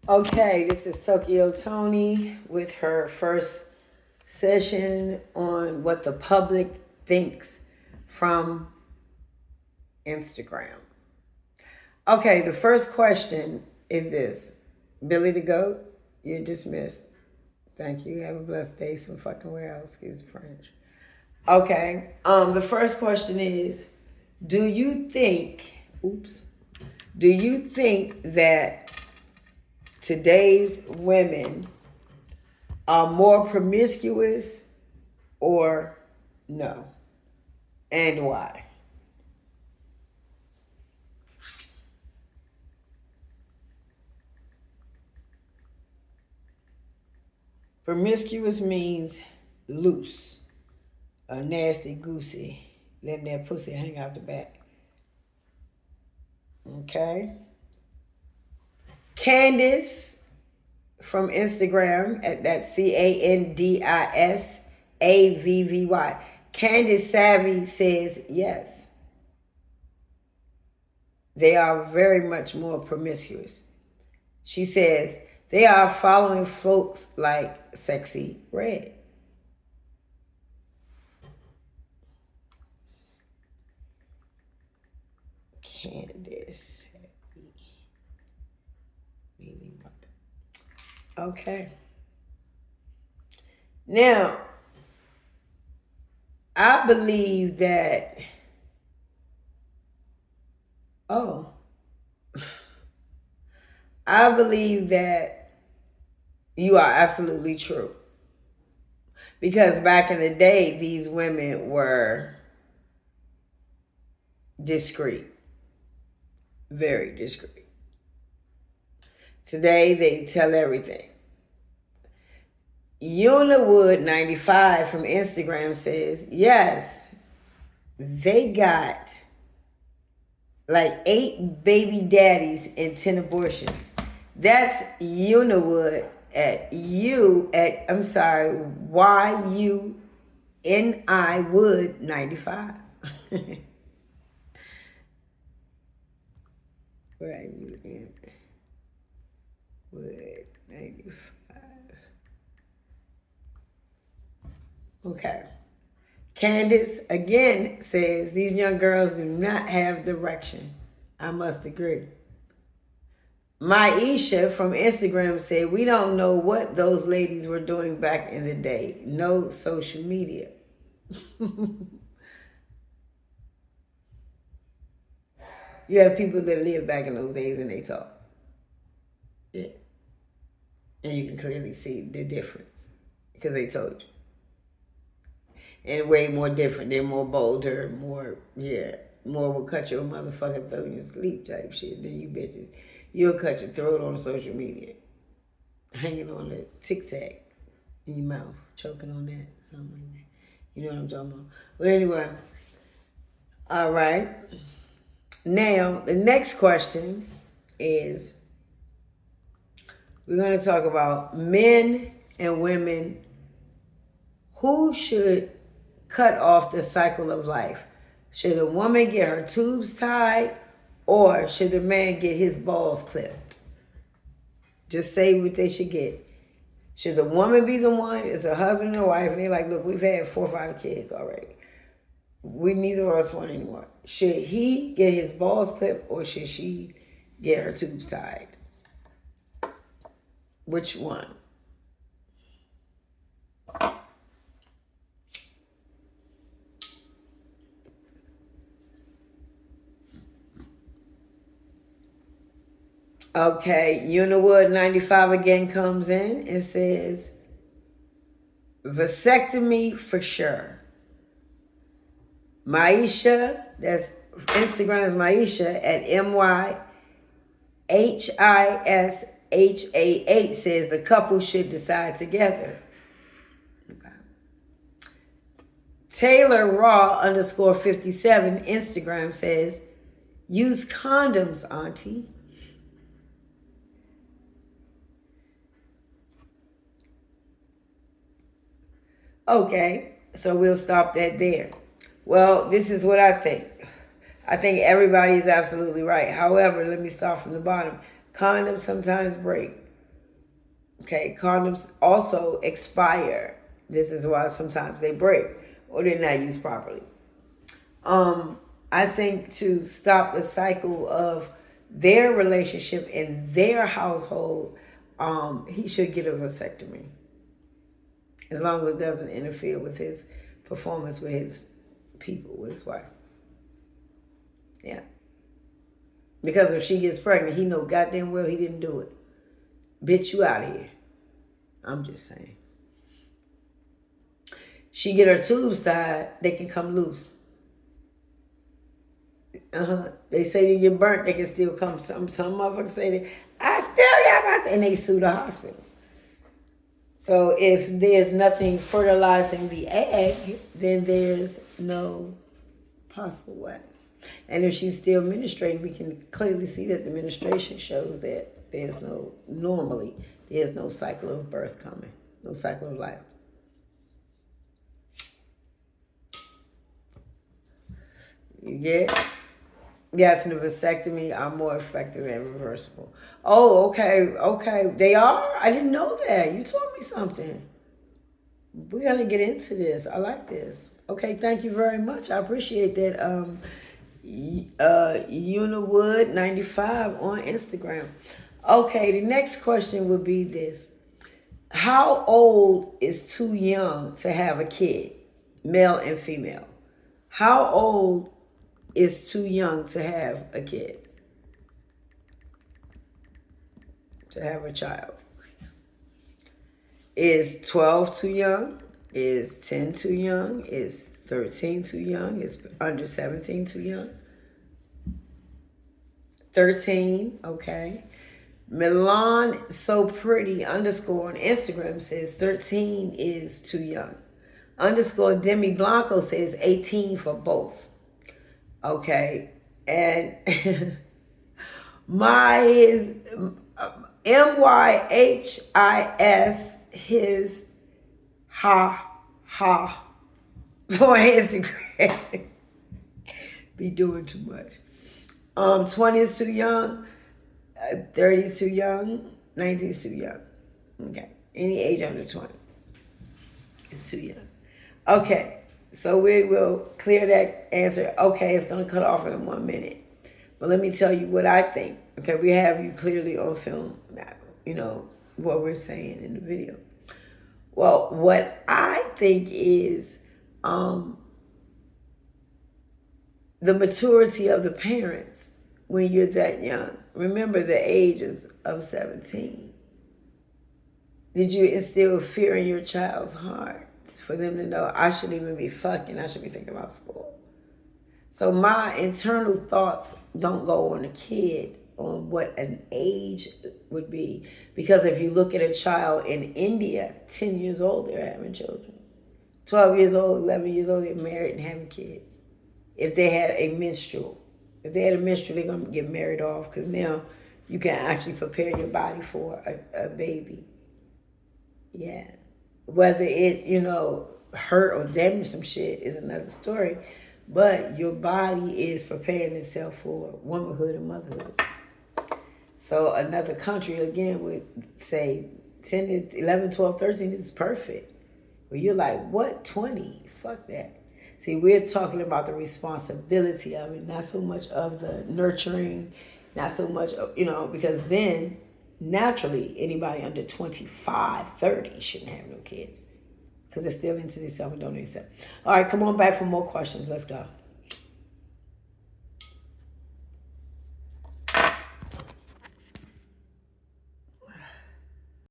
Okay, this is Toni with her first session on what the public thinks from Instagram. Okay, the first question is this. Billy the Goat, you're dismissed. Thank you. Have a blessed day. Some fucking well. Excuse the French. Okay. The first question is, do you think that today's women are more promiscuous or no? And why? Promiscuous means loose, a nasty goosey, letting that pussy hang out the back. Okay. Candice from Instagram at that CandisAvvy. Candice Savvy says yes. They are very much more promiscuous. She says they are following folks like Sexy Red. Candice. Okay. Now, I believe that, I believe that you are absolutely true. Because back in the day, these women were discreet, very discreet. Today, they tell everything. Uniwood95 from Instagram says, yes, they got like 8 baby daddies and 10 abortions. That's Uniwood YUNI Wood 95. Where are you in? Wood 95. Okay. Candice again says these young girls do not have direction. I must agree. Maisha from Instagram said, we don't know what those ladies were doing back in the day. No social media. You have people that lived back in those days and they talk. Yeah. And you can clearly see the difference because they told you. And way more different. They're more bolder, more will cut your motherfucking throat in your sleep type shit than you bitches. You'll cut your throat on social media. Hanging on the tic-tac in your mouth. Choking on that. Something like that. You know what I'm talking about? But anyway. All right. Now, the next question is, we're going to talk about men and women who should cut off the cycle of life. Should a woman get her tubes tied or should the man get his balls clipped? Just say what they should get. Should the woman be the one? It's a husband and a wife and they're like, look, we've had 4 or 5 kids already. We neither of us want anymore. Should he get his balls clipped or should she get her tubes tied? Which one? Okay, Uniwood95 again comes in and says, vasectomy for sure. Maisha, that's Instagram's Maisha at MYHISHAH says the couple should decide together. Taylor Raw _57 Instagram says, use condoms, auntie. Okay, so we'll stop that there. Well, this is what I think. I think everybody is absolutely right. However, let me start from the bottom. Condoms sometimes break. Okay, condoms also expire. This is why sometimes they break or they're not used properly. I think to stop the cycle of their relationship in their household, he should get a vasectomy. As long as it doesn't interfere with his performance with his people, with his wife. Yeah. Because if she gets pregnant, he know goddamn well he didn't do it. Bitch, you out of here. I'm just saying. She get her tubes tied, they can come loose. They say you get burnt, they can still come. Some motherfuckers say that I still got my and they sue the hospital. So if there's nothing fertilizing the egg, then there's no possible way. And if she's still menstruating, we can clearly see that the menstruation shows that there's no cycle of birth coming, no cycle of life. You get? Yes, and the vasectomy are more effective and reversible. Oh, okay. They are? I didn't know that. You told me something. We're going to get into this. I like this. Okay, thank you very much. I appreciate that. Uniwood 95 on Instagram. Okay, the next question would be this. How old is too young to have a kid? Male and female. How old is too young to have a kid? To have a child? Is 12 too young? Is 10 too young? Is 13 too young? Is under 17 too young? 13, okay. Milan So Pretty _ on Instagram says 13 is too young. _ Demi Blanco says 18 for both. Okay. And his MYHIS his ha for Instagram. Be doing too much. 20 is too young, 30 is too young, 19 is too young. Okay. Any age under 20 is too young. Okay. So we will clear that answer. Okay, it's going to cut off in 1 minute. But let me tell you what I think. Okay, we have you clearly on film now, what we're saying in the video. Well, what I think is the maturity of the parents when you're that young. Remember the ages of 17. Did you instill fear in your child's heart for them to know I shouldn't even be fucking, I should be thinking about school? So my internal thoughts don't go on a kid on what an age would be. Because if you look at a child in India, 10 years old, they're having children. 12 years old, 11 years old, they're married and having kids. If they had a menstrual. If they had a menstrual, they're going to get married off because now you can actually prepare your body for a baby. Yeah. Whether it, hurt or damage some shit is another story. But your body is preparing itself for womanhood and motherhood. So another country, again, would say 10 to 11, 12, 13 is perfect. But you're like, what, 20? Fuck that. See, we're talking about the responsibility of it, not so much of the nurturing, not so much, because then naturally anybody under 25, 30 shouldn't have no kids because they're still into themselves and don't know themselves. All right, come on back for more questions. Let's go.